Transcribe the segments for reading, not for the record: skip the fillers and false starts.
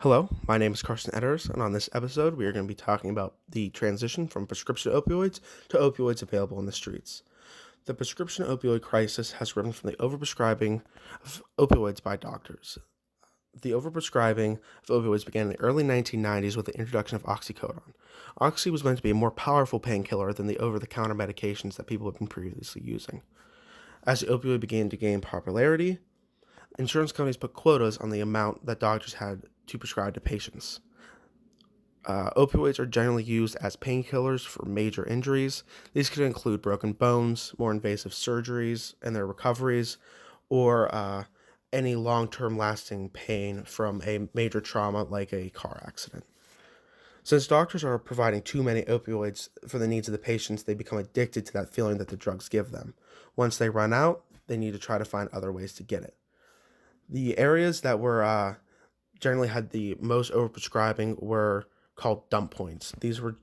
Hello, my name is Carson Etters, and on this episode, we are going to be talking about the transition from prescription opioids to opioids available in the streets. The prescription opioid crisis has risen from the overprescribing of opioids by doctors. The overprescribing of opioids began in the early 1990s with the introduction of oxycodone. Oxy was meant to be a more powerful painkiller than the over-the-counter medications that people had been previously using. As the opioid began to gain popularity, insurance companies put quotas on the amount that doctors had to prescribe to patients. Opioids are generally used as painkillers for major injuries. These could include broken bones, more invasive surgeries and their recoveries, or any long-term lasting pain from a major trauma like a car accident. Since doctors are providing too many opioids for the needs of the patients, they become addicted to that feeling that the drugs give them. Once they run out, they need to try to find other ways to get it. The areas that were generally had the most overprescribing were called dump points. These were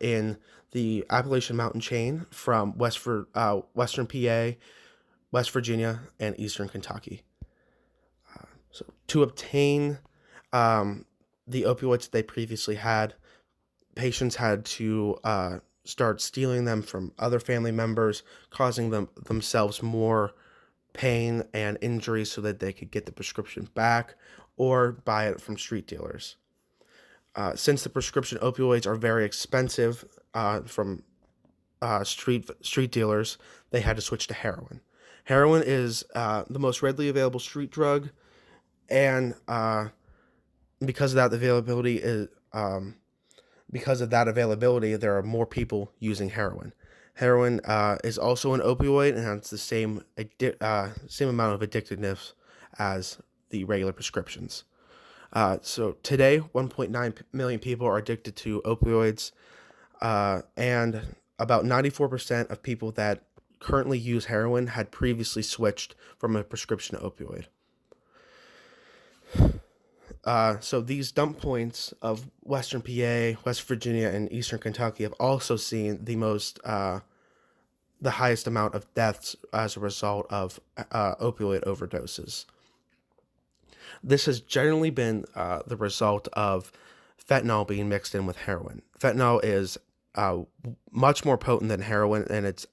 in the Appalachian Mountain chain from Western PA, West Virginia, and Eastern Kentucky. So to obtain the opioids that they previously had, patients had to start stealing them from other family members, causing themselves more pain and injuries so that they could get the prescription back or buy it from street dealers. Since the prescription opioids are very expensive from street dealers, they had to switch to heroin. Heroin is the most readily available street drug, and because of that availability, there are more people using heroin. Heroin is also an opioid and has the same amount of addictiveness as the regular prescriptions. So today, 1.9 million people are addicted to opioids, and about 94% of people that currently use heroin had previously switched from a prescription opioid. So these dump points of Western PA, West Virginia, and Eastern Kentucky have also seen the highest amount of deaths as a result of opioid overdoses. This has generally been the result of fentanyl being mixed in with heroin. Fentanyl is much more potent than heroin, and it's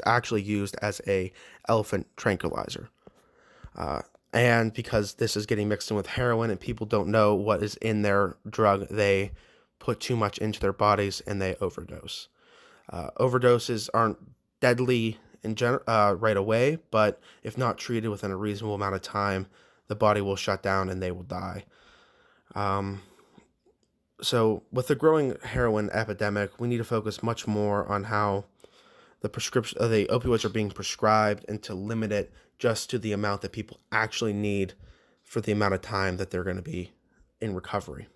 actually used as a elephant tranquilizer. And because this is getting mixed in with heroin and people don't know what is in their drug, they put too much into their bodies and they overdose. Overdoses aren't deadly right away, but if not treated within a reasonable amount of time, the body will shut down and they will die. So with the growing heroin epidemic, we need to focus much more on how the opioids are being prescribed and to limit it just to the amount that people actually need for the amount of time that they're going to be in recovery.